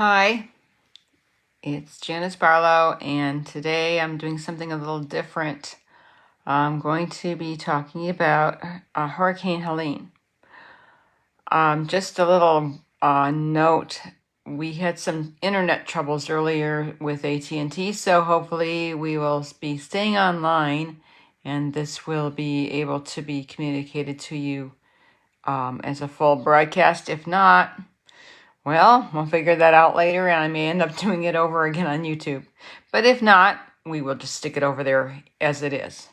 Hi, it's Janice Barlow, and today I'm doing something a little different. I'm going to be talking about Hurricane Helene. Just a little note, we had some internet troubles earlier with AT&T, so hopefully we will be staying online, and this will be able to be communicated to you as a full broadcast. If not, well, we'll figure that out later, and I may end up doing it over again on YouTube. But if not, we will just stick it over there as it is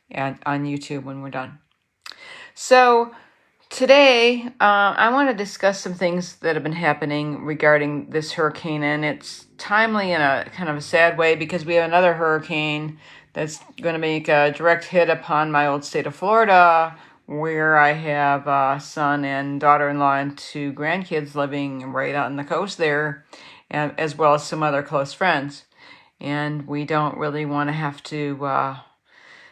and on YouTube when we're done. So today, I want to discuss some things that have been happening regarding this hurricane, and it's timely in a kind of a sad way because we have another hurricane that's going to make a direct hit upon my old state of Florida, where I have a son and daughter-in-law and two grandkids living right out on the coast there, and as well as some other close friends. And we don't really want to have to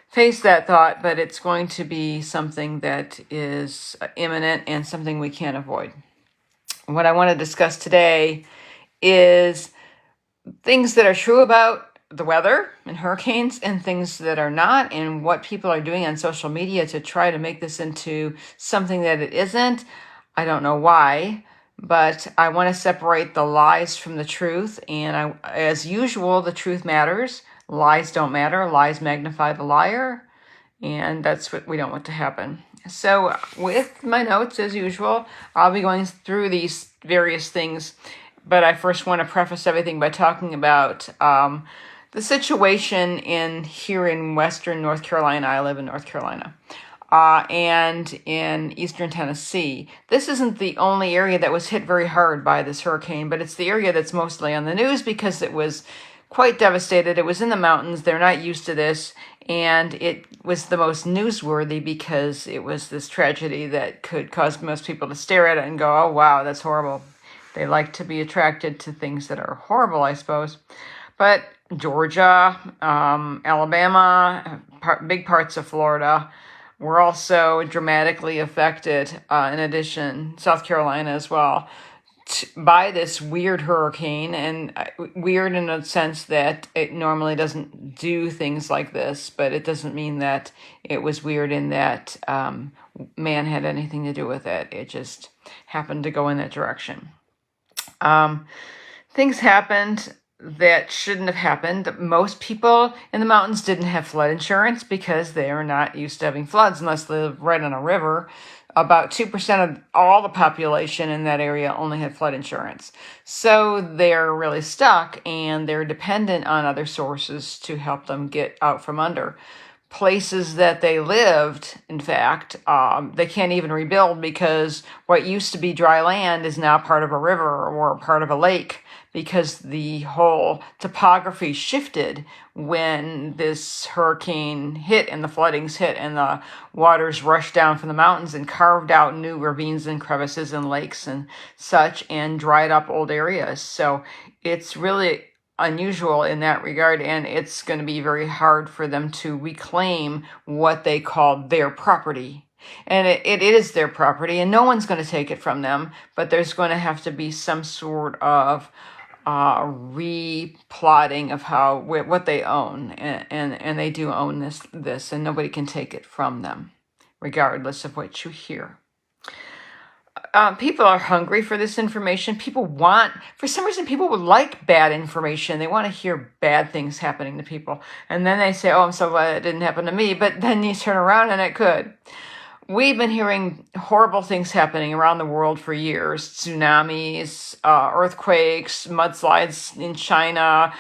face that thought, but it's going to be something that is imminent and something we can't avoid. What I want to discuss today is things that are true about the weather and hurricanes and things that are not, and what people are doing on social media to try to make this into something that it isn't. I don't know why, but I want to separate the lies from the truth, and as usual, the truth matters. Lies don't matter. Lies magnify the liar, and that's what we don't want to happen. So with my notes, as usual, I'll be going through these various things, but I first want to preface everything by talking about the situation here in western North Carolina. I live in North Carolina. And in eastern Tennessee. This isn't the only area that was hit very hard by this hurricane, but it's the area that's mostly on the news because it was quite devastated. It was in the mountains. They're not used to this. And it was the most newsworthy because it was this tragedy that could cause most people to stare at it and go, oh, wow, that's horrible. They like to be attracted to things that are horrible, I suppose. But Georgia, Alabama, big parts of Florida were also dramatically affected, in addition, South Carolina as well, by this weird hurricane. And weird in a sense that it normally doesn't do things like this, but it doesn't mean that it was weird in that man had anything to do with it. It just happened to go in that direction. Things happened that shouldn't have happened. Most people in the mountains didn't have flood insurance because they are not used to having floods unless they live right on a river. About 2% of all the population in that area only had flood insurance. So they're really stuck and they're dependent on other sources to help them get out from under. Places that they lived, in fact, they can't even rebuild because what used to be dry land is now part of a river or part of a lake because the whole topography shifted when this hurricane hit and the floodings hit and the waters rushed down from the mountains and carved out new ravines and crevices and lakes and such and dried up old areas. So it's really unusual in that regard, and it's going to be very hard for them to reclaim what they call their property. And it is their property, and no one's going to take it from them, but there's going to have to be some sort of replotting of what they own, and they do own this, and nobody can take it from them, regardless of what you hear. People are hungry for this information. For some reason, people would like bad information. They want to hear bad things happening to people. And then they say, oh, I'm so glad it didn't happen to me. But then you turn around and it could. We've been hearing horrible things happening around the world for years. Tsunamis, earthquakes, mudslides in China,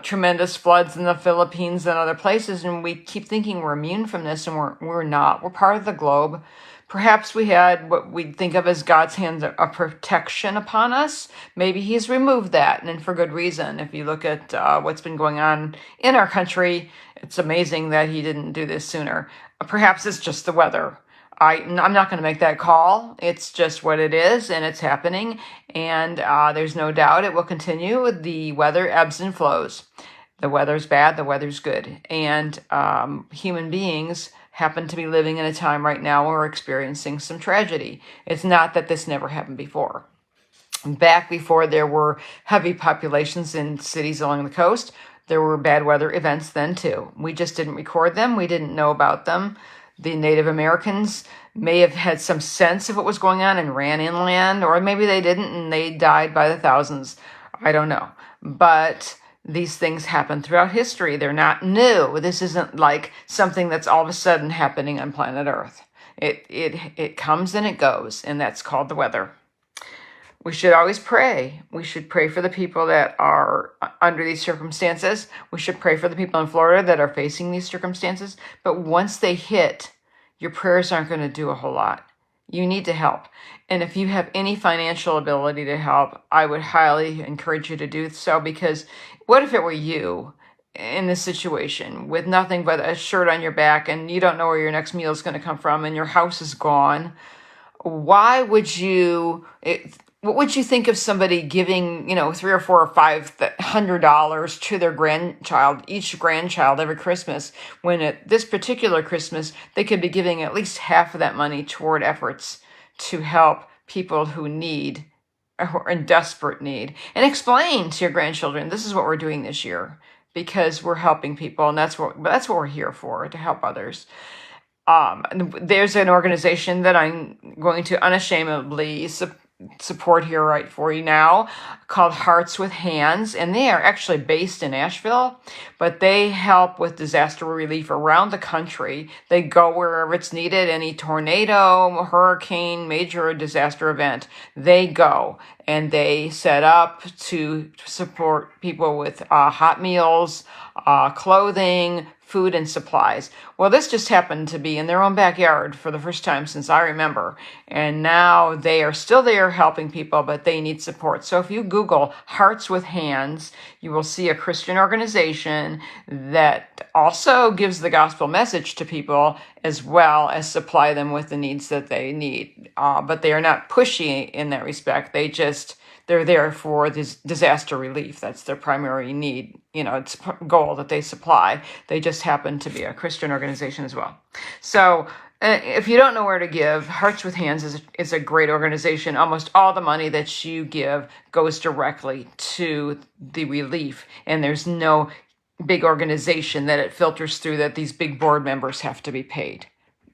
tremendous floods in the Philippines and other places. And we keep thinking we're immune from this, and we're not. We're part of the globe. Perhaps we had what we'd think of as God's hand of protection upon us. Maybe he's removed that, and for good reason. If you look at what's been going on in our country, it's amazing that he didn't do this sooner. Perhaps it's just the weather. I'm not going to make that call. It's just what it is, and it's happening, and there's no doubt it will continue. The weather ebbs and flows. The weather's bad, the weather's good, and human beings happen to be living in a time right now where we're experiencing some tragedy. It's not that this never happened before. Back before there were heavy populations in cities along the coast, there were bad weather events then too. We just didn't record them. We didn't know about them. The Native Americans may have had some sense of what was going on and ran inland, or maybe they didn't and they died by the thousands. I don't know. But these things happen throughout history. They're not new. This isn't like something that's all of a sudden happening on planet Earth. It comes and it goes, and that's called the weather. We should always pray. We should pray for the people that are under these circumstances. We should pray for the people in Florida that are facing these circumstances. But once they hit, your prayers aren't going to do a whole lot. You need to help. And if you have any financial ability to help, I would highly encourage you to do so, because what if it were you in this situation with nothing but a shirt on your back and you don't know where your next meal is going to come from and your house is gone? Why would you... What would you think of somebody giving, $300 or $400 or $500 to their grandchild, each grandchild every Christmas, when at this particular Christmas, they could be giving at least half of that money toward efforts to help people who need, or are in desperate need, and explain to your grandchildren, this is what we're doing this year, because we're helping people, and that's what we're here for, to help others. There's an organization that I'm going to unashamedly support here right for you now, called Hearts with Hands, and they are actually based in Asheville, but they help with disaster relief around the country. They go wherever it's needed. Any tornado, hurricane, major disaster event, they go and they set up to support people with hot meals, clothing, food, and supplies. Well, this just happened to be in their own backyard for the first time since I remember. And now they are still there helping people, but they need support. So if you Google Hearts with Hands, you will see a Christian organization that also gives the gospel message to people, as well as supply them with the needs that they need. But they are not pushy in that respect. They're there for this disaster relief. That's their primary need. It's a goal that they supply. They just happen to be a Christian organization as well. So if you don't know where to give, Hearts with Hands is a great organization. Almost all the money that you give goes directly to the relief. And there's no big organization that it filters through that these big board members have to be paid.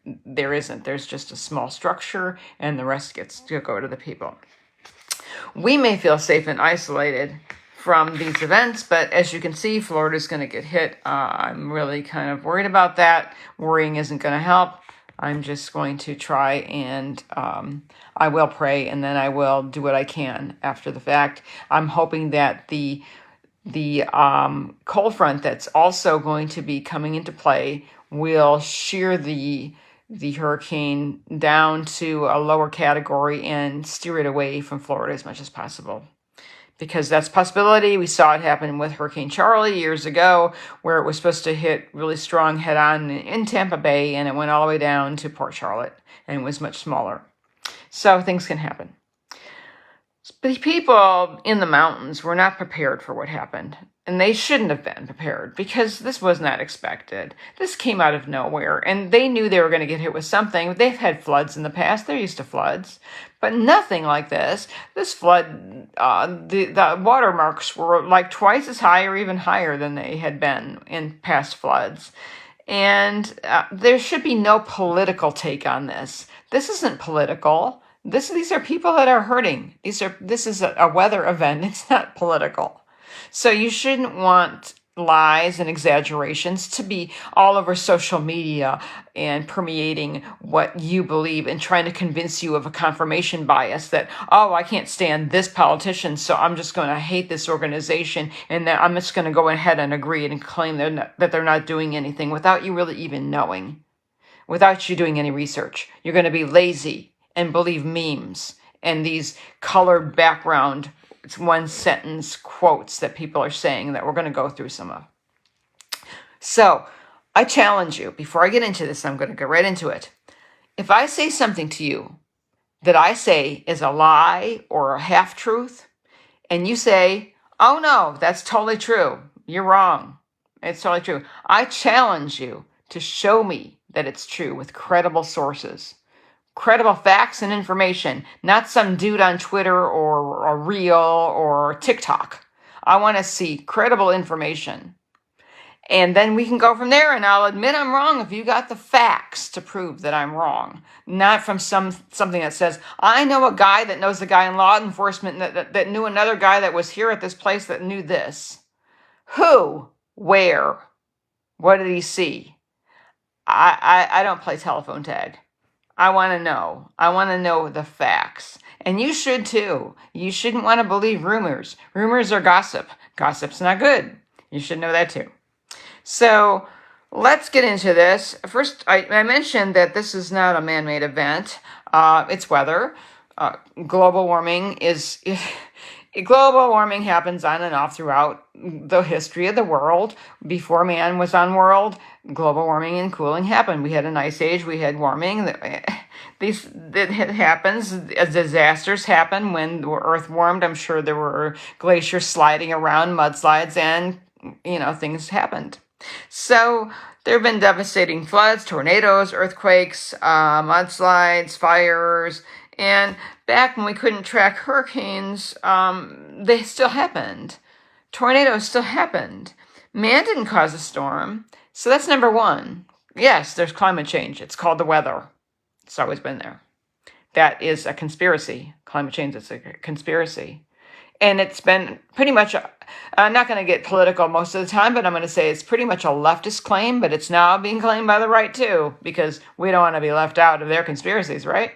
There isn't. There's just a small structure, and the rest gets to go to the people. We may feel safe and isolated from these events, but as you can see, Florida's going to get hit. I'm really kind of worried about that. Worrying isn't going to help. I'm just going to try and I will pray, and then I will do what I can after the fact. I'm hoping that the cold front that's also going to be coming into play will shear the hurricane down to a lower category and steer it away from Florida as much as possible. Because that's a possibility. We saw it happen with Hurricane Charlie years ago, where it was supposed to hit really strong head-on in Tampa Bay, and it went all the way down to Port Charlotte, and it was much smaller. So things can happen. But people in the mountains were not prepared for what happened. And they shouldn't have been prepared, because this was not expected. This came out of nowhere, and they knew they were going to get hit with something. They've had floods in the past. They're used to floods, but nothing like this. This flood, the watermarks were like twice as high or even higher than they had been in past floods. And there should be no political take on this. This isn't political. These are people that are hurting. This is a weather event. It's not political. So you shouldn't want lies and exaggerations to be all over social media and permeating what you believe and trying to convince you of a confirmation bias that, oh, I can't stand this politician, so I'm just going to hate this organization, and that I'm just going to go ahead and agree and claim that they're not doing anything without you really even knowing, without you doing any research. You're going to be lazy and believe memes and these colored background one sentence quotes that people are saying that we're going to go through some of. So I challenge you, before I get into this, I'm going to go right into it. If I say something to you that I say is a lie or a half-truth, and you say, oh no, that's totally true, you're wrong, it's totally true, I challenge you to show me that it's true with credible sources. Credible facts and information, not some dude on Twitter or a reel or TikTok. I want to see credible information. And then we can go from there, and I'll admit I'm wrong if you got the facts to prove that I'm wrong. Not from something that says, I know a guy that knows a guy in law enforcement that knew another guy that was here at this place that knew this. Who? Where? What did he see? I don't play telephone tag. I want to know. I want to know the facts. And you should too. You shouldn't want to believe rumors. Rumors are gossip. Gossip's not good. You should know that too. So let's get into this. First, I mentioned that this is not a man-made event. It's weather. Global warming global warming happens on and off throughout the history of the world. Before man was on world, global warming and cooling happened. We had an ice age. We had warming. It happens. Disasters happen when the earth warmed. I'm sure there were glaciers sliding around, mudslides, and things happened. So there have been devastating floods, tornadoes, earthquakes, mudslides, fires, and back when we couldn't track hurricanes, they still happened. Tornadoes still happened. Man didn't cause a storm. So that's number one. Yes, there's climate change. It's called the weather. It's always been there. That is a conspiracy. Climate change is a conspiracy. And it's been pretty much, I'm not going to get political most of the time, but I'm going to say it's pretty much a leftist claim, but it's now being claimed by the right too, because we don't want to be left out of their conspiracies, right?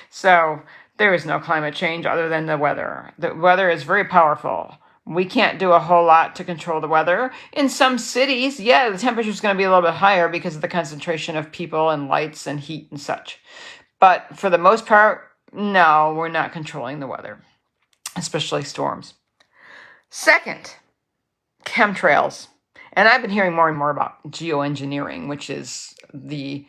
So there is no climate change other than the weather. The weather is very powerful. We can't do a whole lot to control the weather. In some cities, yeah, the temperature is going to be a little bit higher because of the concentration of people and lights and heat and such. But for the most part, no, we're not controlling the weather, especially storms. Second, chemtrails. And I've been hearing more and more about geoengineering, which is the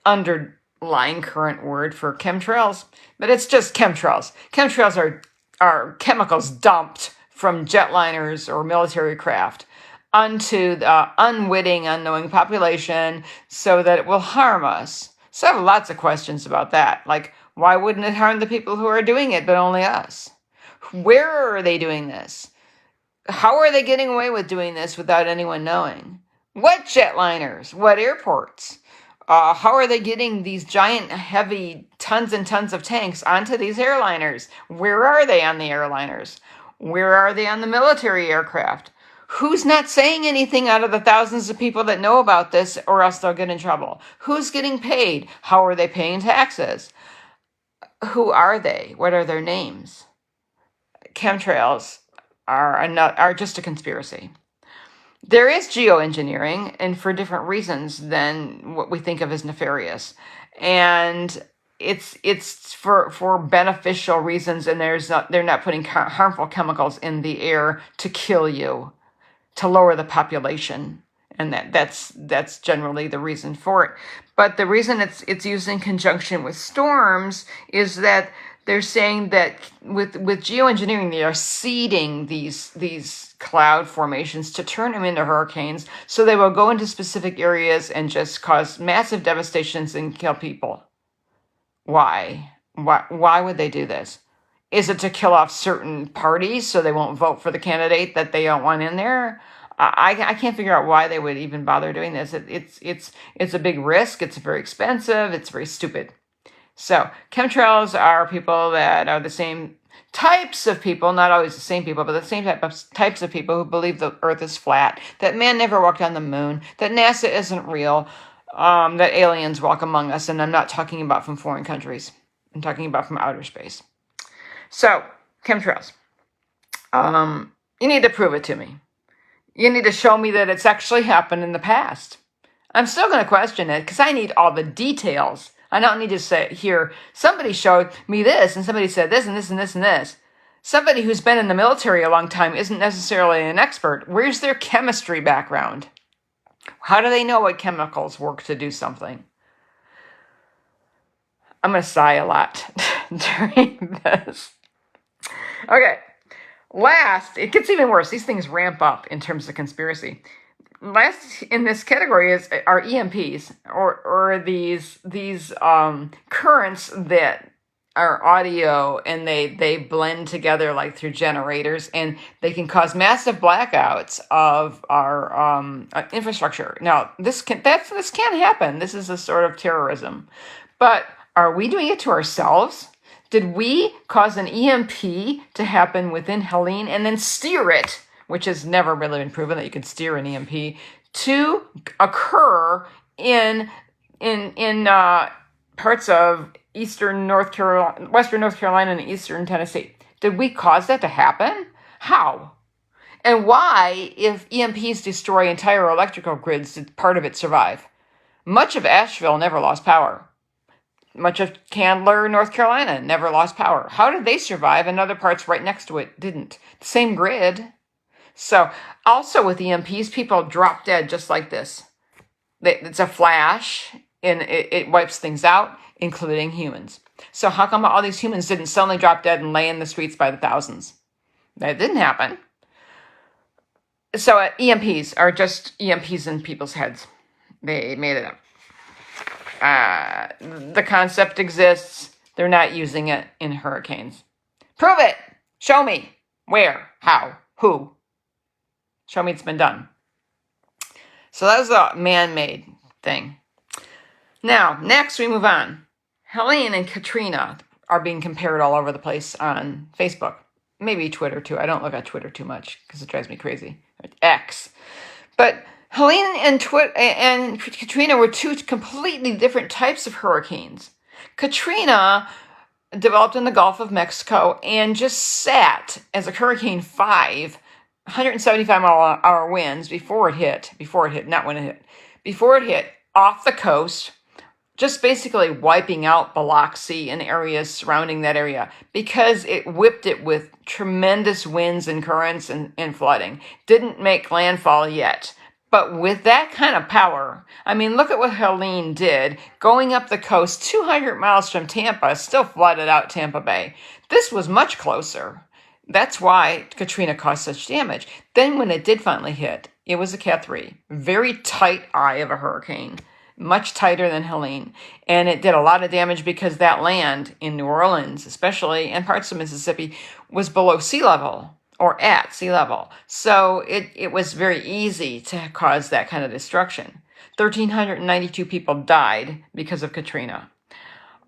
underlying current word for chemtrails, but it's just chemtrails. Chemtrails are chemicals dumped from jetliners or military craft onto the unwitting, unknowing population so that it will harm us. So I have lots of questions about that. Like, why wouldn't it harm the people who are doing it, but only us? Where are they doing this? How are they getting away with doing this without anyone knowing? What jetliners? What airports? How are they getting these giant, heavy, tons and tons of tanks onto these airliners? Where are they on the airliners? Where are they on the military aircraft? Who's not saying anything out of the thousands of people that know about this, or else they'll get in trouble? Who's getting paid? How are they paying taxes? Who are they? What are their names? Chemtrails are just a conspiracy. There is geoengineering, and for different reasons than what we think of as nefarious. And it's for beneficial reasons, and they're not putting harmful chemicals in the air to kill you, to lower the population. And that's generally the reason for it. But the reason it's used in conjunction with storms is that they're saying that with geoengineering, they are seeding these cloud formations to turn them into hurricanes, so they will go into specific areas and just cause massive devastations and kill people. Why? Why would they do this? Is it to kill off certain parties so they won't vote for the candidate that they don't want in there? I can't figure out why they would even bother doing this. It's a big risk. It's very expensive. It's very stupid. So chemtrails are people that are the same types of people, not always the same people, but the same types of people who believe the earth is flat, that man never walked on the moon, that NASA isn't real, that aliens walk among us. And I'm not talking about from foreign countries. I'm talking about from outer space. So chemtrails. You need to prove it to me. You need to show me that it's actually happened in the past. I'm still going to question it because I need all the details. I don't need to say here, somebody showed me this and somebody said this and this and this and this. Somebody who's been in the military a long time isn't necessarily an expert. Where's their chemistry background? How do they know what chemicals work to do something? I'm going to sigh a lot during this. Okay. Last, it gets even worse. These things ramp up in terms of conspiracy. last in this category are EMPs, or these currents that are audio, and they blend together like through generators, and they can cause massive blackouts of our infrastructure. Now this can happen. This is a sort of terrorism, but are we doing it to ourselves? Did we cause an EMP to happen within Helene and then steer it, which has never really been proven that you can steer an EMP, to occur in parts of western North Carolina, and eastern Tennessee? Did we cause that to happen? How? And why, if EMPs destroy entire electrical grids, did part of it survive? Much of Asheville never lost power. Much of Candler, North Carolina, never lost power. How did they survive and other parts right next to it didn't? The same grid. So also with EMPs, people drop dead just like this. It's a flash, and it wipes things out, including humans. So how come all these humans didn't suddenly drop dead and lay in the streets by the thousands? That didn't happen. So EMPs are just EMPs in people's heads. They made it up. The concept exists. They're not using it in hurricanes. Prove it. Show me. Where? How? Who? Show me it's been done. So that was a man-made thing. Now, next we move on. Helene and Katrina are being compared all over the place on Facebook. Maybe Twitter too. I don't look at Twitter too much because it drives me crazy. X. But Helene and Katrina were two completely different types of hurricanes. Katrina developed in the Gulf of Mexico and just sat as a Hurricane 5, 175-mile-an-hour winds before it hit, off the coast, just basically wiping out Biloxi and areas surrounding that area because it whipped it with tremendous winds and currents and flooding. Didn't make landfall yet. But with that kind of power, I mean, look at what Helene did. Going up the coast 200 miles from Tampa, still flooded out Tampa Bay. This was much closer. That's why Katrina caused such damage. Then when it did finally hit, it was a Cat 3. Very tight eye of a hurricane. Much tighter than Helene. And it did a lot of damage because that land in New Orleans, especially, and parts of Mississippi, was below sea level. Or at sea level. So it was very easy to cause that kind of destruction. 1,392 people died because of Katrina.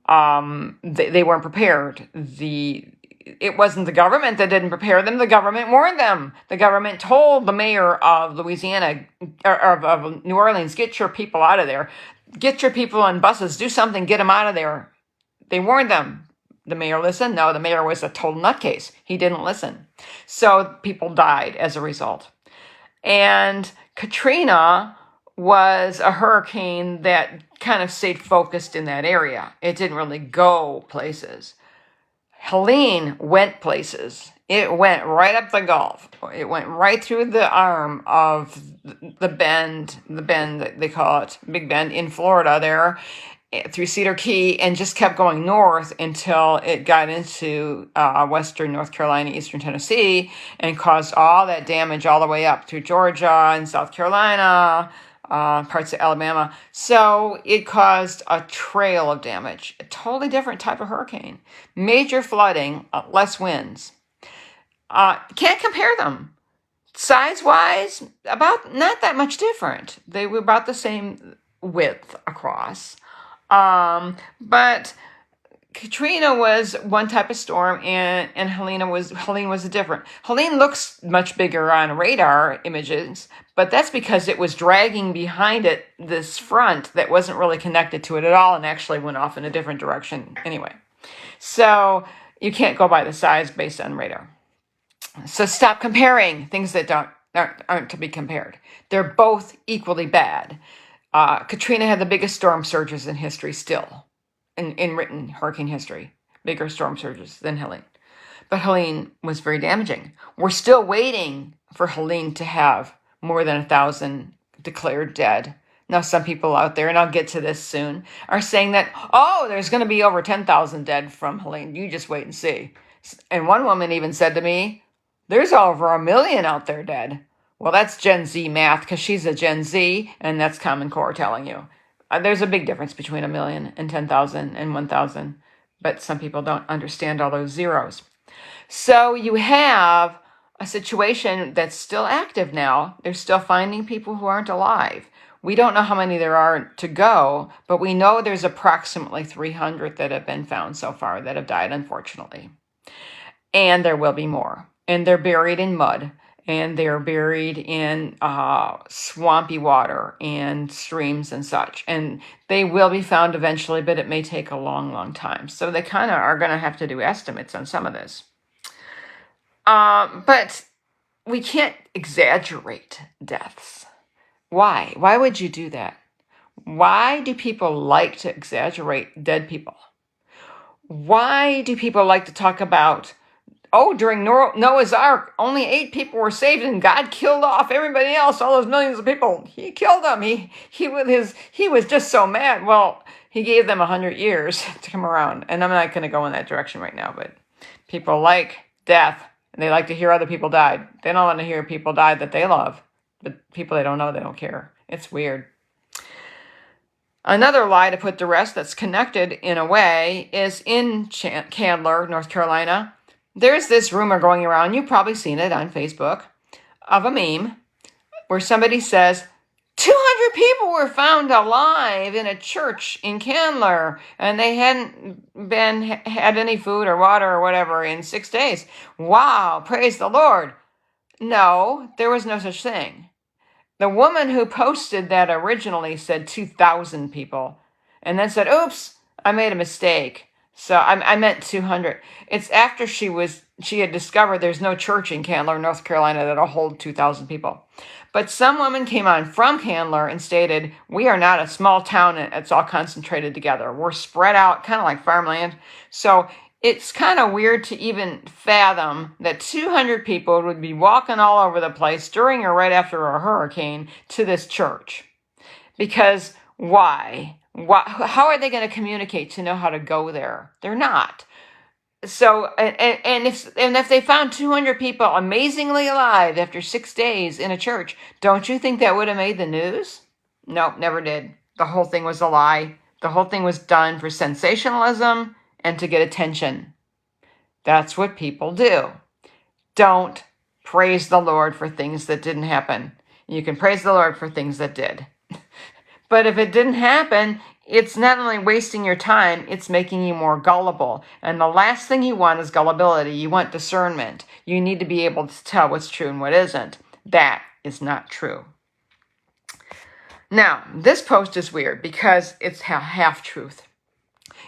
They weren't prepared. It wasn't the government that didn't prepare them. The government warned them. The government told the mayor of Louisiana, of New Orleans, get your people out of there. Get your people on buses. Do something. Get them out of there. They warned them. The mayor listened? No, the mayor was a total nutcase. He didn't listen. So people died as a result. And Katrina was a hurricane that kind of stayed focused in that area. It didn't really go places. Helene went places. It went right up the Gulf. It went right through the arm of the bend that they call it, Big Bend in Florida there, through Cedar Key, and just kept going north until it got into western North Carolina, eastern Tennessee, and caused all that damage all the way up through Georgia and South Carolina, parts of Alabama. So it caused a trail of damage. A totally different type of hurricane. Major flooding, less winds. Can't compare them. Size-wise, about not that much different. They were about the same width across. But Katrina was one type of storm, and Helene was a different. Helene looks much bigger on radar images, but that's because it was dragging behind it this front that wasn't really connected to it at all and actually went off in a different direction anyway. So you can't go by the size based on radar. So stop comparing things that aren't to be compared. They're both equally bad. Katrina had the biggest storm surges in history still, in written hurricane history. Bigger storm surges than Helene. But Helene was very damaging. We're still waiting for Helene to have more than 1,000 declared dead. Now, some people out there, and I'll get to this soon, are saying that, there's going to be over 10,000 dead from Helene. You just wait and see. And one woman even said to me, there's over 1 million out there dead. Well, that's Gen Z math because she's a Gen Z, and that's Common Core telling you. There's a big difference between 1,000,000 and 10,000 and 1,000, but some people don't understand all those zeros. So you have a situation that's still active now. They're still finding people who aren't alive. We don't know how many there are to go, but we know there's approximately 300 that have been found so far that have died, unfortunately. And there will be more. And they're buried in mud. And they're buried in swampy water and streams and such. And they will be found eventually, but it may take a long, long time. So they kind of are going to have to do estimates on some of this. But we can't exaggerate deaths. Why? Why would you do that? Why do people like to exaggerate dead people? Why do people like to talk about, during Noah's Ark, only 8 people were saved and God killed off everybody else, all those millions of people. He killed them. He was just so mad. Well, he gave them 100 years to come around. And I'm not going to go in that direction right now, but people like death. And they like to hear other people died. They don't want to hear people die that they love. But people they don't know, they don't care. It's weird. Another lie to put to rest that's connected in a way is in Chandler, North Carolina. There's this rumor going around, you've probably seen it on Facebook, of a meme where somebody says, 200 people were found alive in a church in Chandler, and they hadn't had any food or water or whatever in 6 days. Wow, praise the Lord. No, there was no such thing. The woman who posted that originally said 2,000 people, and then said, oops, I made a mistake. So I meant 200. It's after she had discovered there's no church in Chandler, North Carolina that'll hold 2,000 people. But some woman came on from Chandler and stated, we are not a small town and it's all concentrated together. We're spread out, kind of like farmland. So it's kind of weird to even fathom that 200 people would be walking all over the place during or right after a hurricane to this church. Because why? How are they going to communicate to know how to go there? They're not. So, and if they found 200 people amazingly alive after 6 days in a church, don't you think that would have made the news? No, never did. The whole thing was a lie. The whole thing was done for sensationalism and to get attention. That's what people do. Don't praise the Lord for things that didn't happen. You can praise the Lord for things that did. But if it didn't happen, it's not only wasting your time, it's making you more gullible. And the last thing you want is gullibility. You want discernment. You need to be able to tell what's true and what isn't. That is not true. Now, this post is weird because it's half-truth.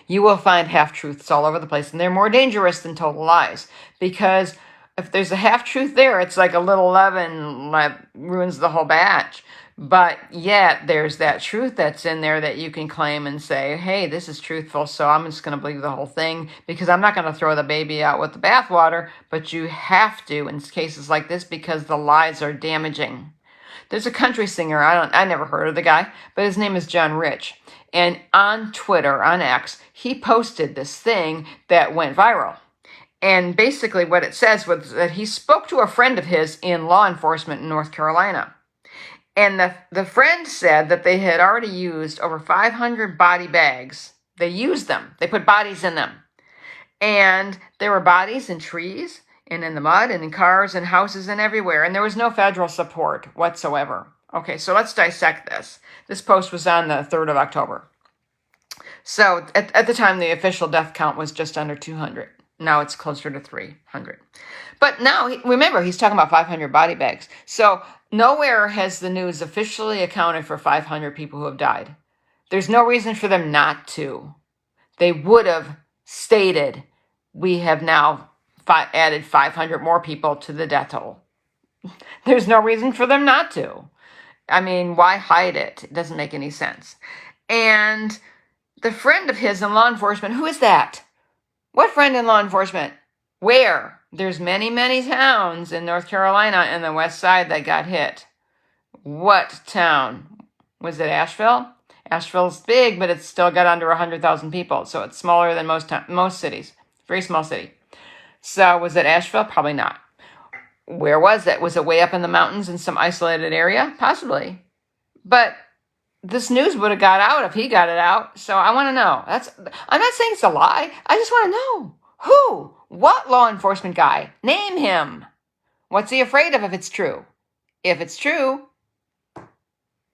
You will find half-truths all over the place, and they're more dangerous than total lies. Because if there's a half-truth there, it's like a little leaven that ruins the whole batch. But yet there's that truth that's in there that you can claim and say, hey, this is truthful, so I'm just going to believe the whole thing because I'm not going to throw the baby out with the bathwater, but you have to in cases like this because the lies are damaging. There's a country singer, I never heard of the guy, but his name is John Rich. And on Twitter, on X, he posted this thing that went viral. And basically what it says was that he spoke to a friend of his in law enforcement in North Carolina. And the friend said that they had already used over 500 body bags. They used them. They put bodies in them. And there were bodies in trees and in the mud and in cars and houses and everywhere. And there was no federal support whatsoever. Okay, so let's dissect this. This post was on the 3rd of October. So at the time, the official death count was just under 200. Now it's closer to 300. But now, remember, he's talking about 500 body bags. So nowhere has the news officially accounted for 500 people who have died. There's no reason for them not to. They would have stated, we have now added 500 more people to the death toll. There's no reason for them not to. I mean, why hide it? It doesn't make any sense. And the friend of his in law enforcement, who is that? What friend in law enforcement? Where? There's many, many towns in North Carolina and the west side that got hit. What town? Was it Asheville? Asheville's big, but it's still got under 100,000 people, so it's smaller than most cities. Very small city. So was it Asheville? Probably not. Where was it? Was it way up in the mountains in some isolated area? Possibly. But this news would have got out if he got it out. So I want to know. I'm not saying it's a lie. I just want to know. Who? What law enforcement guy? Name him. What's he afraid of if it's true? If it's true,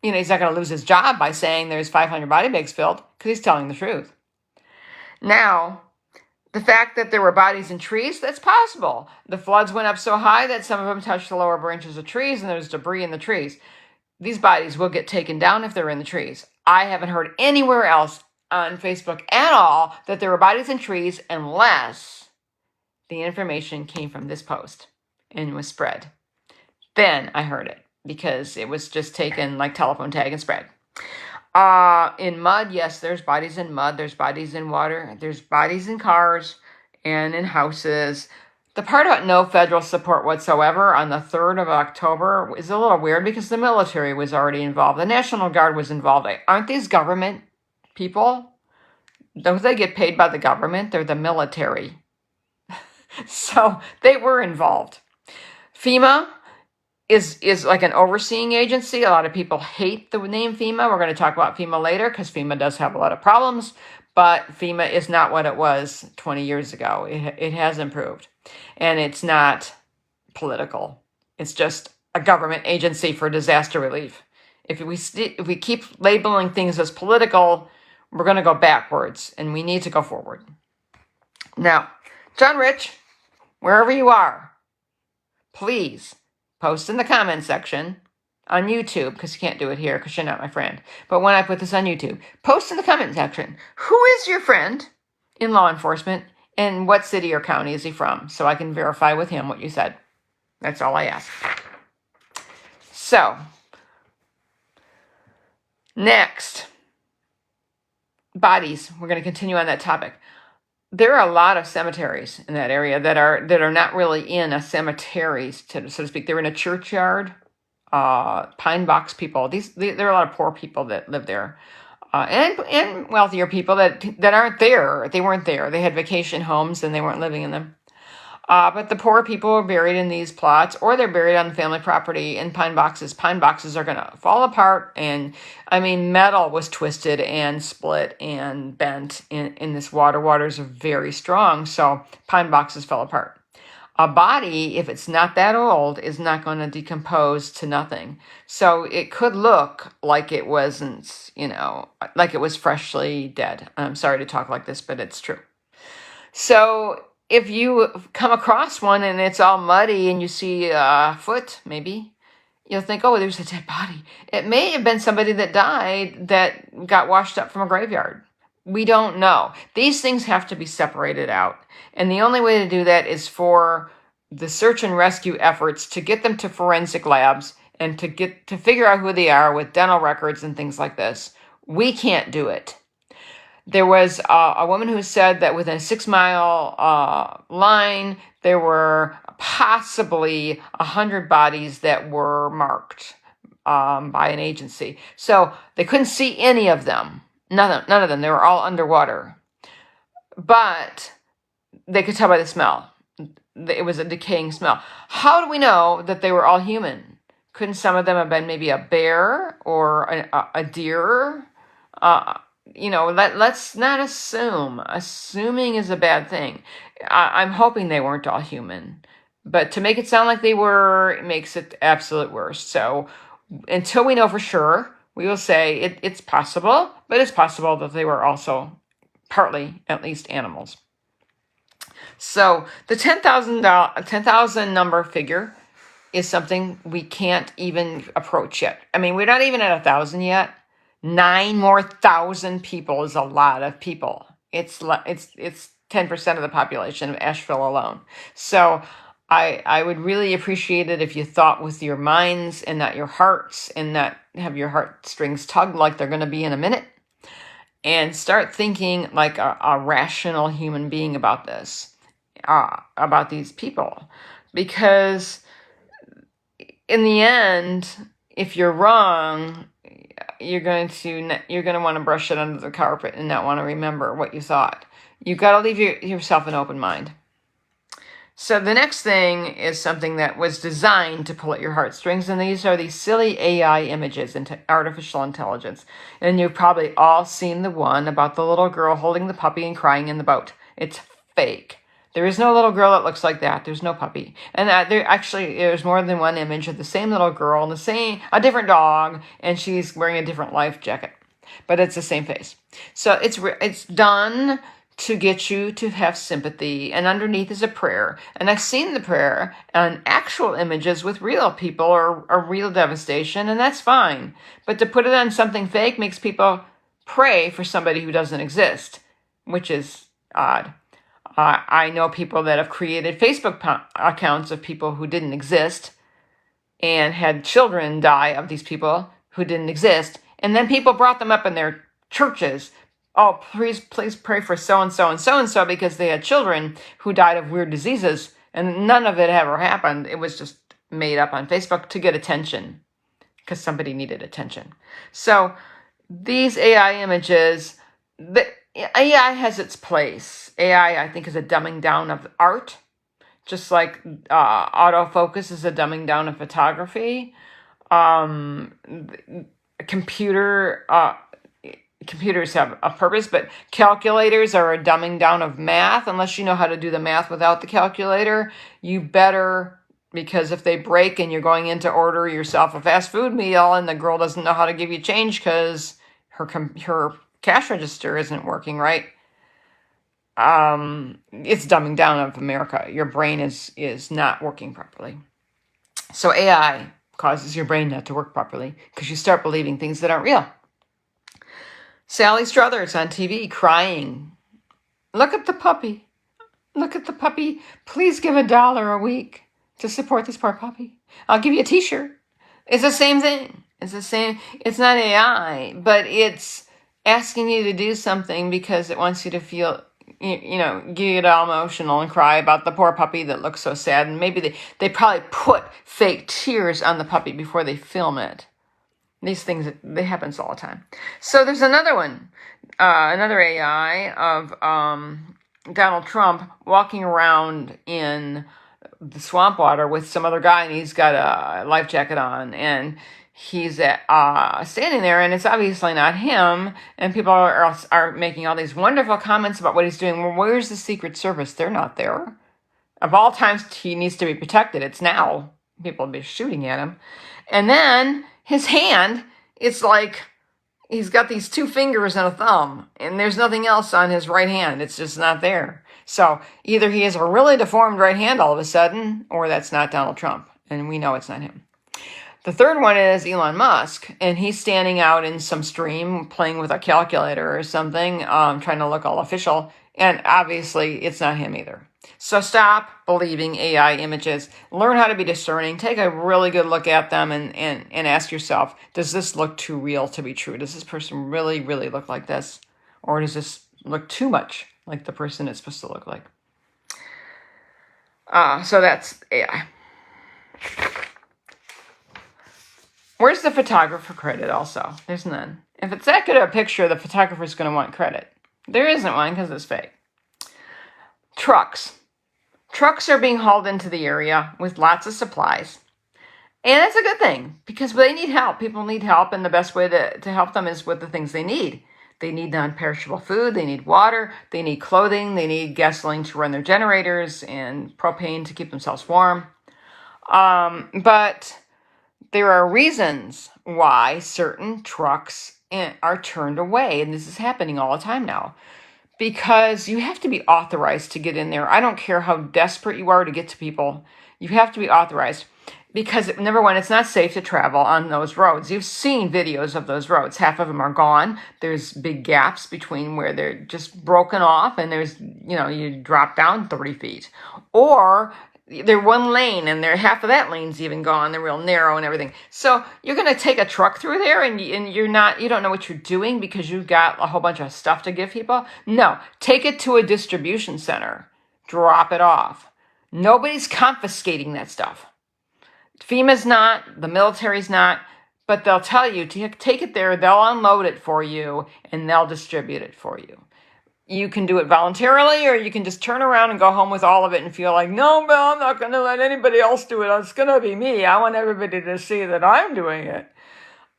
he's not going to lose his job by saying there's 500 body bags filled, because he's telling the truth. Now, the fact that there were bodies in trees, that's possible. The floods went up so high that some of them touched the lower branches of trees, and there's debris in the trees. These bodies will get taken down if they're in the trees. I haven't heard anywhere else on Facebook at all that there were bodies in trees unless the information came from this post and was spread. Then I heard it, because it was just taken like telephone tag and spread. In mud, yes, there's bodies in mud. There's bodies in water. There's bodies in cars and in houses. The part about no federal support whatsoever on the 3rd of October is a little weird, because the military was already involved. The National Guard was involved. Aren't these government people? Don't they get paid by the government? They're the military. So they were involved. FEMA is like an overseeing agency. A lot of people hate the name FEMA. We're going to talk about FEMA later, because FEMA does have a lot of problems, but FEMA is not what it was 20 years ago. It has improved, and it's not political. It's just a government agency for disaster relief. If we keep labeling things as political, we're going to go backwards, and we need to go forward. Now, John Rich, wherever you are, please post in the comment section on YouTube, because you can't do it here because you're not my friend. But when I put this on YouTube, post in the comment section, who is your friend in law enforcement, and what city or county is he from, so I can verify with him what you said. That's all I ask. So, next, bodies. We're going to continue on that topic. There are a lot of cemeteries in that area that are not really in a cemetery, so to speak. They're in a churchyard. Pine box people. There are a lot of poor people that live there, and wealthier people that aren't there. They weren't there. They had vacation homes and they weren't living in them. But the poor people are buried in these plots, or they're buried on family property in pine boxes. Pine boxes are going to fall apart, and metal was twisted and split and bent in this water. Waters are very strong, so pine boxes fell apart. A body, if it's not that old, is not going to decompose to nothing. So it could look like it wasn't, like it was freshly dead. I'm sorry to talk like this, but it's true. So if you come across one and it's all muddy and you see a foot, maybe, you'll think, oh, there's a dead body. It may have been somebody that died that got washed up from a graveyard. We don't know. These things have to be separated out. And the only way to do that is for the search and rescue efforts to get them to forensic labs and to figure out who they are with dental records and things like this. We can't do it. There was a woman who said that within a 6-mile line, there were possibly 100 bodies that were marked by an agency. So they couldn't see any of them. None of them. They were all underwater. But they could tell by the smell. It was a decaying smell. How do we know that they were all human? Couldn't some of them have been maybe a bear or a deer? Let's not assume. Assuming is a bad thing. I'm hoping they weren't all human. But to make it sound like they were, it makes it absolute worst. So until we know for sure, we will say it's possible, but it's possible that they were also partly, at least, animals. So the 10,000 number figure is something we can't even approach yet. We're not even at 1,000 yet. 9,000 more people is a lot of people. It's 10% of the population of Asheville alone. So I would really appreciate it if you thought with your minds and not your hearts, and not have your heartstrings tugged like they're going to be in a minute, and start thinking like a rational human being about this, about these people. Because in the end, if you're wrong, you're going to want to brush it under the carpet and not want to remember what you thought. You've got to leave yourself an open mind. So the next thing is something that was designed to pull at your heartstrings, and these are these silly AI images into artificial intelligence. And you've probably all seen the one about the little girl holding the puppy and crying in the boat. It's fake. There is no little girl that looks like that. There's no puppy. And there's more than one image of the same little girl and a different dog, and she's wearing a different life jacket. But it's the same face. So it's done to get you to have sympathy, and underneath is a prayer. And I've seen the prayer on actual images with real people or real devastation, and that's fine. But to put it on something fake makes people pray for somebody who doesn't exist, which is odd. I know people that have created Facebook accounts of people who didn't exist and had children die of these people who didn't exist, and then people brought them up in their churches. Oh, please pray for so-and-so and so-and-so because they had children who died of weird diseases, and none of it ever happened. It was just made up on Facebook to get attention because somebody needed attention. So these AI images, the AI has its place. AI, I think, is a dumbing down of art, just like autofocus is a dumbing down of photography. Computers have a purpose, but calculators are a dumbing down of math. Unless you know how to do the math without the calculator, you better, because if they break and you're going in to order yourself a fast food meal and the girl doesn't know how to give you change because her cash register isn't working right, it's dumbing down of America. Your brain is not working properly. So AI causes your brain not to work properly because you start believing things that aren't real. Sally Struthers on TV crying. Look at the puppy. Look at the puppy. Please give $1 a week to support this poor puppy. I'll give you a t-shirt. It's the same thing. It's the same. It's not AI, but it's asking you to do something because it wants you to feel, get all emotional and cry about the poor puppy that looks so sad. And maybe they probably put fake tears on the puppy before they film it. These things, they happen all the time. So there's another one, another AI of Donald Trump walking around in the swamp water with some other guy, and he's got a life jacket on, and he's standing there, and it's obviously not him, and people are making all these wonderful comments about what he's doing. Well, where's the Secret Service? They're not there. Of all times he needs to be protected, it's now. People will be shooting at him. And then his hand, it's like he's got these 2 fingers and a thumb, and there's nothing else on his right hand. It's just not there. So either he has a really deformed right hand all of a sudden, or that's not Donald Trump, and we know it's not him. The third one is Elon Musk, and he's standing out in some stream playing with a calculator or something, trying to look all official, and obviously it's not him either. So stop believing AI images. Learn how to be discerning. Take a really good look at them and ask yourself, does this look too real to be true? Does this person really, really look like this? Or does this look too much like the person it's supposed to look like? So that's AI. Where's the photographer credit also? There's none. If it's that good of a picture, the photographer's going to want credit. There isn't one because it's fake. Trucks. Trucks are being hauled into the area with lots of supplies. And that's a good thing because they need help. People need help, and the best way to help them is with the things they need. They need non-perishable food, they need water, they need clothing, they need gasoline to run their generators, and propane to keep themselves warm. But there are reasons why certain trucks are turned away, and this is happening all the time now. Because you have to be authorized to get in there. I don't care how desperate you are to get to people. You have to be authorized. Because, number one, it's not safe to travel on those roads. You've seen videos of those roads. Half of them are gone. There's big gaps between where they're just broken off, and there's, you drop down 30 feet. Or they're one lane, and half of that lane's even gone. They're real narrow and everything. So you're going to take a truck through there, and you don't know what you're doing because you've got a whole bunch of stuff to give people. No, take it to a distribution center. Drop it off. Nobody's confiscating that stuff. FEMA's not, the military's not, but they'll tell you to take it there, they'll unload it for you, and they'll distribute it for you. You can do it voluntarily, or you can just turn around and go home with all of it and feel like, no, Bill, I'm not going to let anybody else do it. It's going to be me. I want everybody to see that I'm doing it.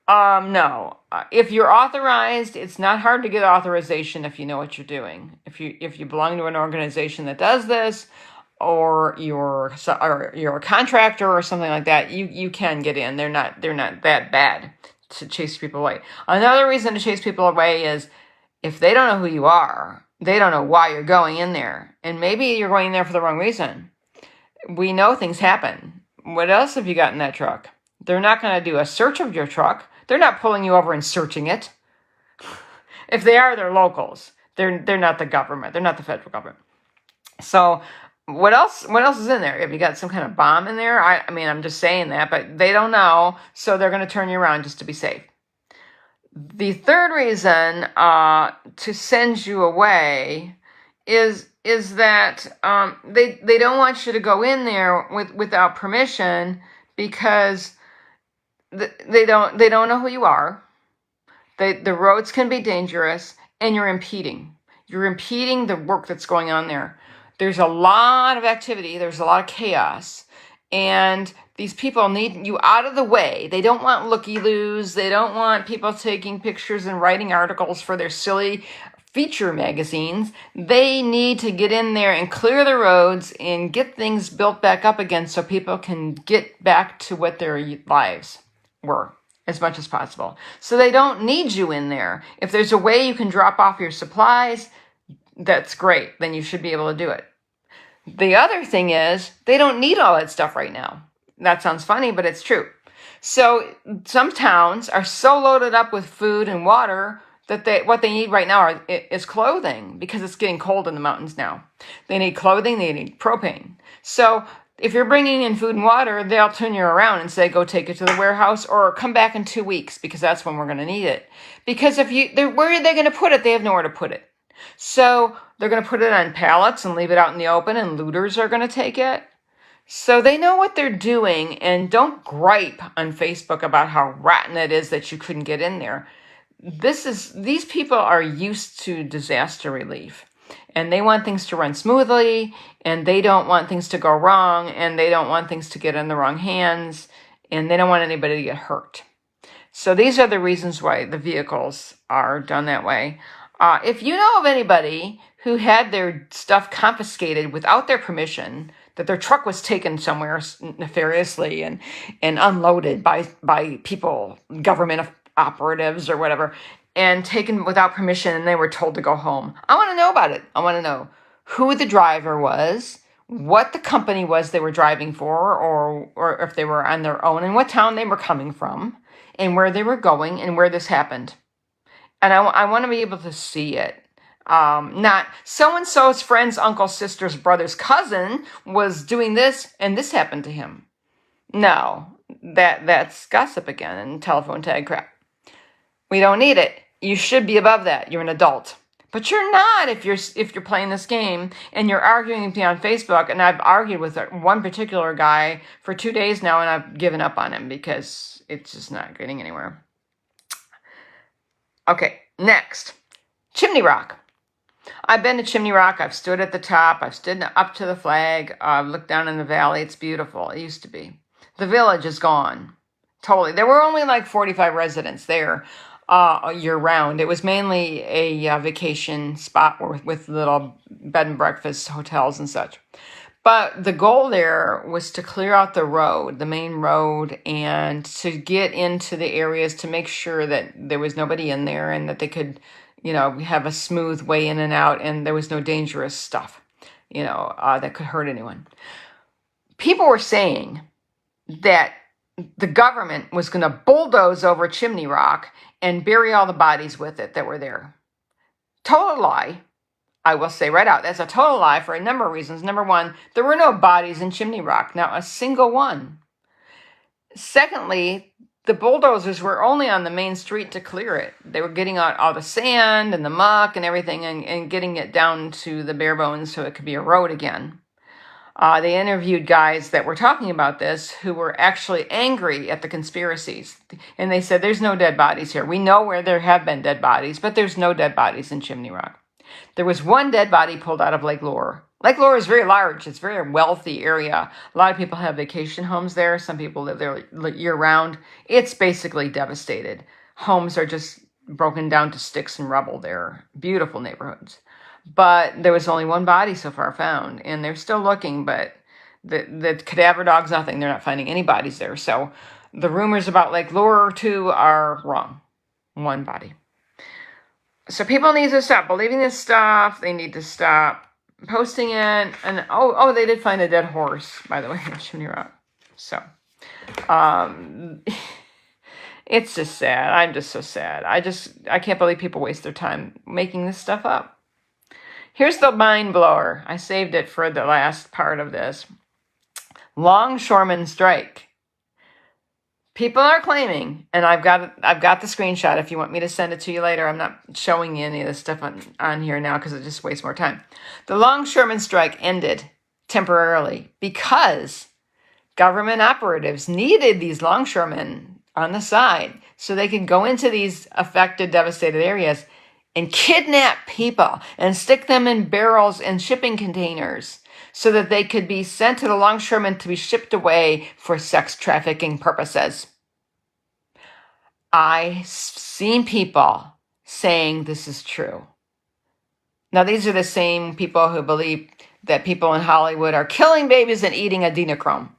No. If you're authorized, it's not hard to get authorization if you know what you're doing. If you belong to an organization that does this, or you're a contractor or something like that, you can get in. They're not that bad to chase people away. Another reason to chase people away is if they don't know who you are, they don't know why you're going in there. And maybe you're going in there for the wrong reason. We know things happen. What else have you got in that truck? They're not going to do a search of your truck. They're not pulling you over and searching it. If they are, they're locals. They're not the government. They're not the federal government. So what else is in there? Have you got some kind of bomb in there? I mean, I'm just saying that, but they don't know, so they're going to turn you around just to be safe. The third reason to send you away is that they don't want you to go in there without permission, because they don't know who you are. The roads can be dangerous, and you're impeding the work that's going on there. There's a lot of activity. There's a lot of chaos. And these people need you out of the way. They don't want looky-loos. They don't want people taking pictures and writing articles for their silly feature magazines. They need to get in there and clear the roads and get things built back up again so people can get back to what their lives were as much as possible. So they don't need you in there. If there's a way you can drop off your supplies, that's great. Then you should be able to do it. The other thing is, they don't need all that stuff right now. That sounds funny, but it's true. So some towns are so loaded up with food and water that what they need right now is clothing, because it's getting cold in the mountains now. They need clothing, they need propane. So if you're bringing in food and water, they'll turn you around and say, go take it to the warehouse, or come back in 2 weeks, because that's when we're going to need it. Because where are they going to put it? They have nowhere to put it. So they're going to put it on pallets and leave it out in the open, and looters are going to take it. So they know what they're doing, and don't gripe on Facebook about how rotten it is that you couldn't get in there. These people are used to disaster relief, and they want things to run smoothly, and they don't want things to go wrong, and they don't want things to get in the wrong hands, and they don't want anybody to get hurt. So these are the reasons why the vehicles are done that way. If you know of anybody who had their stuff confiscated without their permission, that their truck was taken somewhere nefariously and unloaded by people, government operatives or whatever, and taken without permission, and they were told to go home, I want to know about it. I want to know who the driver was, what the company was they were driving for, or if they were on their own, and what town they were coming from, and where they were going, and where this happened. And I want to be able to see it. Not so-and-so's friend's uncle, sister's brother's cousin was doing this, and this happened to him. No, that's gossip again and telephone tag crap. We don't need it. You should be above that. You're an adult. But you're not if you're playing this game and you're arguing with me on Facebook. And I've argued with one particular guy for 2 days now, and I've given up on him because it's just not getting anywhere. Okay, next. Chimney Rock. I've been to Chimney Rock. I've stood at the top. I've stood up to the flag. I've looked down in the valley. It's beautiful. It used to be. The village is gone. Totally. There were only like 45 residents there year-round. It was mainly a vacation spot with little bed and breakfast hotels and such. But the goal there was to clear out the road, the main road, and to get into the areas to make sure that there was nobody in there and that they could, have a smooth way in and out, and there was no dangerous stuff, that could hurt anyone. People were saying that the government was going to bulldoze over Chimney Rock and bury all the bodies with it that were there. Total lie. I will say right out, that's a total lie for a number of reasons. Number one, there were no bodies in Chimney Rock, not a single one. Secondly, the bulldozers were only on the main street to clear it. They were getting out all the sand and the muck and everything and getting it down to the bare bones so it could be a road again. They interviewed guys that were talking about this who were actually angry at the conspiracies. And they said, there's no dead bodies here. We know where there have been dead bodies, but there's no dead bodies in Chimney Rock. There was one dead body pulled out of Lake Lure. Lake Lure is very large. It's a very wealthy area. A lot of people have vacation homes there. Some people live there year-round. It's basically devastated. Homes are just broken down to sticks and rubble there. Beautiful neighborhoods. But there was only one body so far found, and they're still looking, but the cadaver dog's nothing. They're not finding any bodies there. So the rumors about Lake Lure, too, are wrong. One body. So people need to stop believing this stuff. They need to stop posting it. And they did find a dead horse, by the way, in Chimney Rock. So it's just sad. I'm just so sad. I can't believe people waste their time making this stuff up. Here's the mind blower. I saved it for the last part of this. Longshoremen strike. People are claiming, and I've got the screenshot if you want me to send it to you later. I'm not showing you any of this stuff on here now because it just wastes more time. The longshoremen strike ended temporarily because government operatives needed these longshoremen on the side so they could go into these affected, devastated areas and kidnap people and stick them in barrels and shipping containers so that they could be sent to the longshoremen to be shipped away for sex trafficking purposes. I've seen people saying this is true. Now, these are the same people who believe that people in Hollywood are killing babies and eating adrenochrome.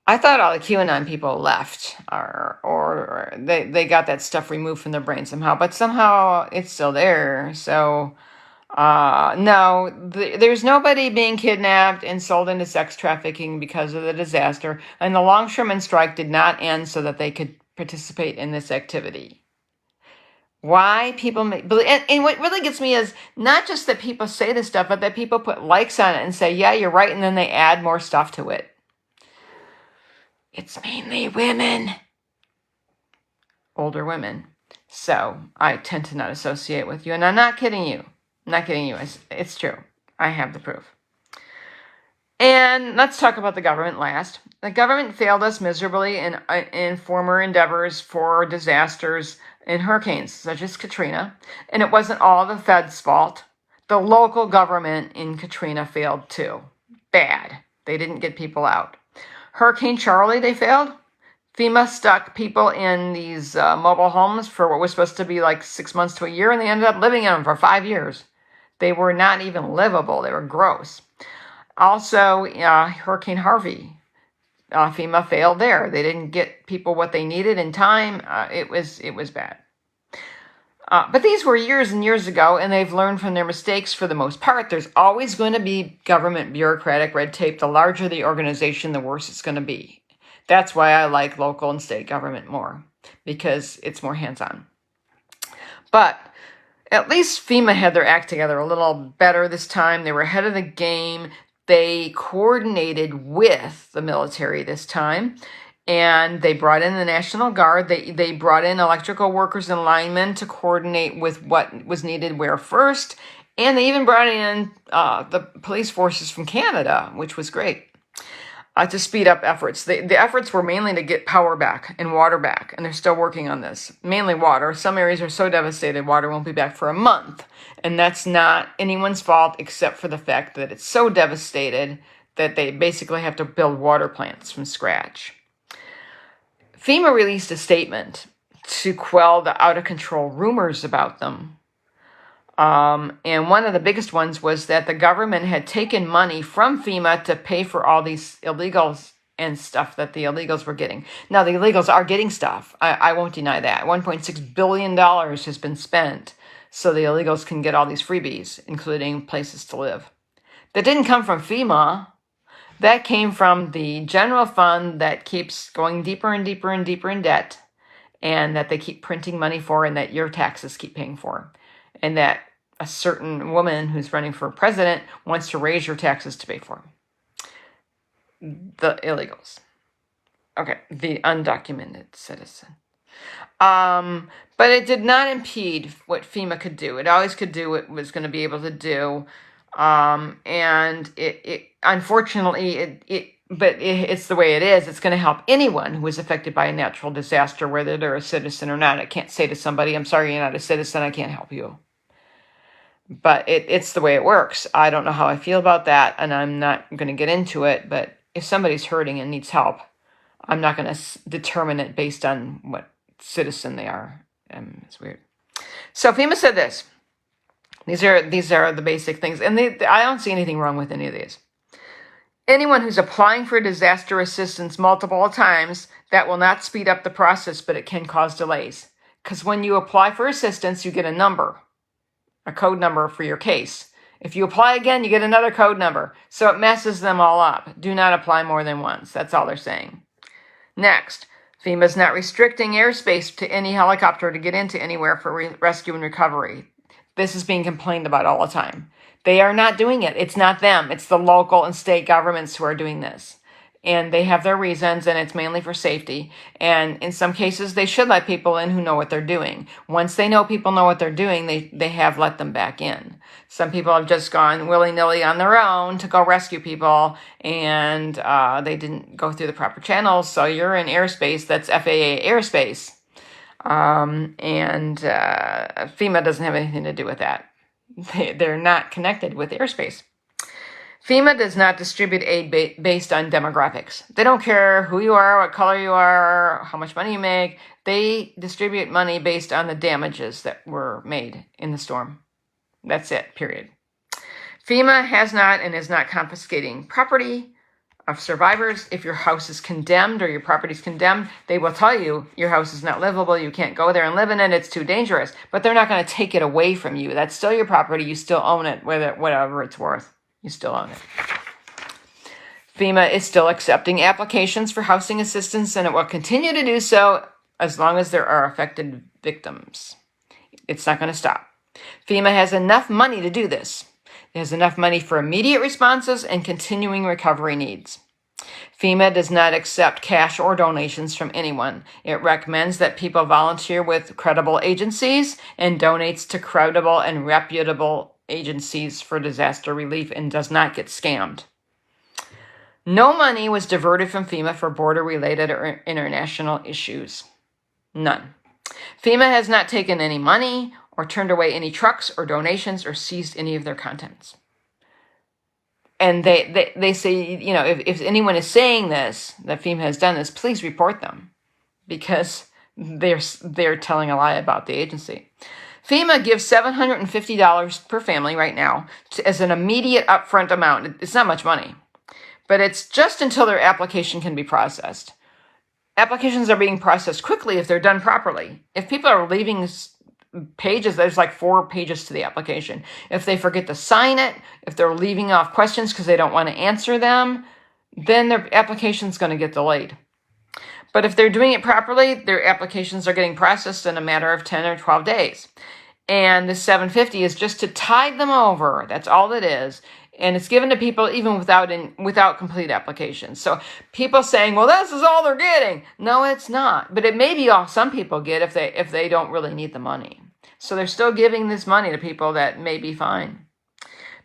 I thought all the QAnon people left or they got that stuff removed from their brain somehow, but somehow it's still there. So no, there's nobody being kidnapped and sold into sex trafficking because of the disaster. And the longshoremen strike did not end so that they could participate in this activity. Why people believe, and what really gets me is not just that people say this stuff, but that people put likes on it and say, yeah, you're right, and then they add more stuff to it. It's mainly women. Older women. So I tend to not associate with you, and I'm not kidding you. I'm not kidding you. It's true. I have the proof. And let's talk about the government last. The government failed us miserably in former endeavors for disasters and hurricanes, such as Katrina. And it wasn't all the Fed's fault. The local government in Katrina failed too. Bad. They didn't get people out. Hurricane Charlie, they failed. FEMA stuck people in these mobile homes for what was supposed to be like 6 months to a year, and they ended up living in them for 5 years. They were not even livable. They were gross. Also, Hurricane Harvey, FEMA failed there. They didn't get people what they needed in time. It was bad. But these were years and years ago, and they've learned from their mistakes for the most part. There's always going to be government bureaucratic red tape. The larger the organization, the worse it's going to be. That's why I like local and state government more, because it's more hands-on. But at least FEMA had their act together a little better this time. They were ahead of the game. They coordinated with the military this time, and they brought in the National Guard. They brought in electrical workers and linemen to coordinate with what was needed where first, and they even brought in the police forces from Canada, which was great, to speed up efforts. The efforts were mainly to get power back and water back, and they're still working on this. Mainly water. Some areas are so devastated, water won't be back for a month. And that's not anyone's fault except for the fact that it's so devastated that they basically have to build water plants from scratch. FEMA released a statement to quell the out-of-control rumors about them. And one of the biggest ones was that the government had taken money from FEMA to pay for all these illegals and stuff that the illegals were getting. Now, the illegals are getting stuff. I won't deny that. $1.6 billion has been spent so the illegals can get all these freebies, including places to live. That didn't come from FEMA. That came from the general fund that keeps going deeper and deeper and deeper in debt, and that they keep printing money for, and that your taxes keep paying for. And that a certain woman who's running for president wants to raise your taxes to pay for the illegals. Okay, the undocumented citizen. But it did not impede what FEMA could do. It always could do what it was going to be able to do. And it unfortunately, it's the way it is. It's going to help anyone who is affected by a natural disaster, whether they're a citizen or not. I can't say to somebody, I'm sorry you're not a citizen, I can't help you. But it's the way it works. I don't know how I feel about that, and I'm not going to get into it. But if somebody's hurting and needs help, I'm not going to determine it based on what citizen they are. It's weird. So FEMA said this. These are the basic things, and I don't see anything wrong with any of these. Anyone who's applying for disaster assistance multiple times, that will not speed up the process, but it can cause delays. Because when you apply for assistance, you get a number, a code number for your case. If you apply again, you get another code number. So it messes them all up. Do not apply more than once. That's all they're saying. Next, FEMA is not restricting airspace to any helicopter to get into anywhere for rescue and recovery. This is being complained about all the time. They are not doing it. It's not them. It's the local and state governments who are doing this. And they have their reasons, and it's mainly for safety. And in some cases, they should let people in who know what they're doing. Once they know people know what they're doing, they have let them back in. Some people have just gone willy-nilly on their own to go rescue people, and they didn't go through the proper channels. So you're in airspace that's FAA airspace. And FEMA doesn't have anything to do with that. They're not connected with airspace. FEMA does not distribute aid based on demographics. They don't care who you are, what color you are, how much money you make. They distribute money based on the damages that were made in the storm. That's it, period. FEMA has not and is not confiscating property of survivors. If your house is condemned or your property is condemned, they will tell you your house is not livable, you can't go there and live in it, it's too dangerous. But they're not going to take it away from you. That's still your property. You still own it, whatever it's worth. You still own it. FEMA is still accepting applications for housing assistance, and it will continue to do so as long as there are affected victims. It's not going to stop. FEMA has enough money to do this. It has enough money for immediate responses and continuing recovery needs. FEMA does not accept cash or donations from anyone. It recommends that people volunteer with credible agencies and donates to credible and reputable agencies for disaster relief and does not get scammed. No money was diverted from FEMA for border-related or international issues. None. FEMA has not taken any money or turned away any trucks or donations or seized any of their contents. And they say, you know, if anyone is saying this, that FEMA has done this, please report them, because they're telling a lie about the agency. FEMA gives $750 per family right now as an immediate upfront amount. It's not much money, but it's just until their application can be processed. Applications are being processed quickly if they're done properly. If people are leaving pages, there's like 4 pages to the application. If they forget to sign it, if they're leaving off questions because they don't want to answer them, then their application's going to get delayed. But if they're doing it properly, their applications are getting processed in a matter of 10 or 12 days. And the $750 is just to tide them over. That's all it is. And it's given to people even without complete applications. So people saying, well, this is all they're getting. No, it's not. But it may be all some people get if they don't really need the money. So they're still giving this money to people that may be fine.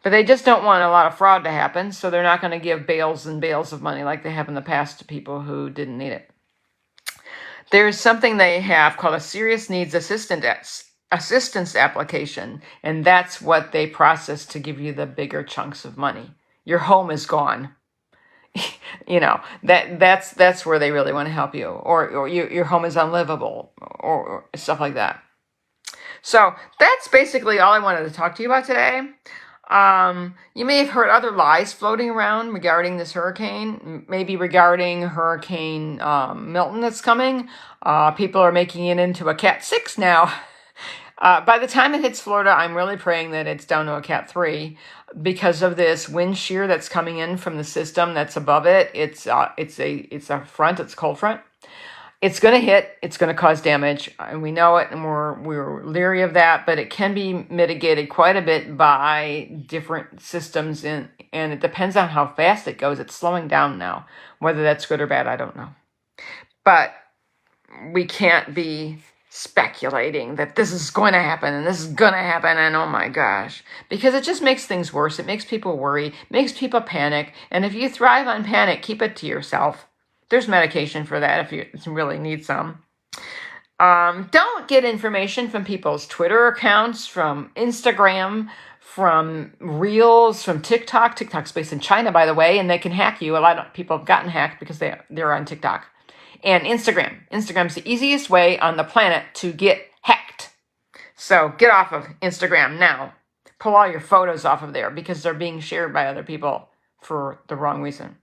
But they just don't want a lot of fraud to happen. So they're not going to give bales and bales of money like they have in the past to people who didn't need it. There's something they have called a serious needs assistance application, and that's what they process to give you the bigger chunks of money. Your home is gone. You know, that's where they really want to help you, or your home is unlivable, or stuff like that. So that's basically all I wanted to talk to you about today. You may have heard other lies floating around regarding this hurricane, maybe regarding Hurricane Milton that's coming. People are making it into a Cat 6 now. By the time it hits Florida, I'm really praying that it's down to a Cat 3 because of this wind shear that's coming in from the system that's above it. It's a front, it's a cold front. It's going to hit, it's going to cause damage, and we know it, and we're leery of that, but it can be mitigated quite a bit by different systems, and it depends on how fast it goes. It's slowing down now. Whether that's good or bad, I don't know. But we can't be speculating that this is going to happen, and this is going to happen, and oh my gosh. Because it just makes things worse. It makes people worry, makes people panic, and if you thrive on panic, keep it to yourself. There's medication for that if you really need some. Don't get information from people's Twitter accounts, from Instagram, from Reels, from TikTok. TikTok's based in China, by the way, and they can hack you. A lot of people have gotten hacked because they're on TikTok. And Instagram. Instagram's the easiest way on the planet to get hacked. So get off of Instagram now. Pull all your photos off of there because they're being shared by other people for the wrong reason.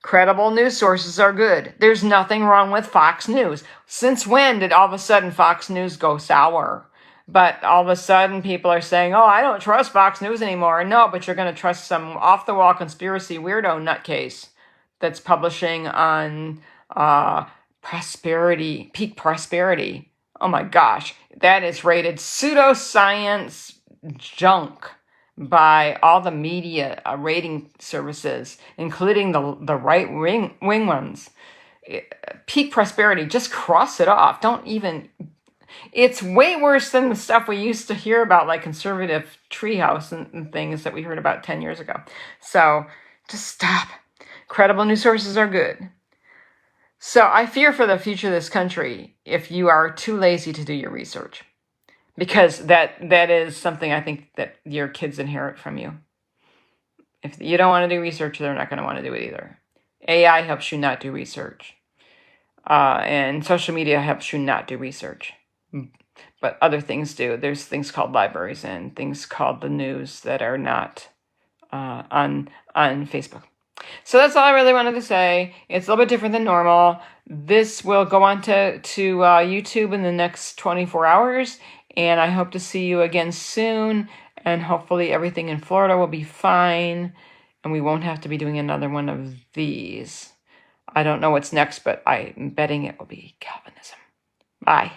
Credible news sources are good. There's nothing wrong with Fox News. Since when did all of a sudden Fox News go sour? But all of a sudden people are saying, oh, I don't trust Fox News anymore. No, but you're going to trust some off-the-wall conspiracy weirdo nutcase that's publishing on peak prosperity. Oh my gosh, that is rated pseudoscience junk by all the media rating services, including the right-wing ones. Peak prosperity, just cross it off. Don't even... It's way worse than the stuff we used to hear about, like conservative treehouse and things that we heard about 10 years ago. So just stop. Credible news sources are good. So I fear for the future of this country if you are too lazy to do your research. Because that is something I think that your kids inherit from you. If you don't want to do research, they're not going to want to do it either. AI helps you not do research. And social media helps you not do research. But other things do. There's things called libraries and things called the news that are not on Facebook. So that's all I really wanted to say. It's a little bit different than normal. This will go on to YouTube in the next 24 hours. And I hope to see you again soon. And hopefully everything in Florida will be fine. And we won't have to be doing another one of these. I don't know what's next, but I'm betting it will be Calvinism. Bye.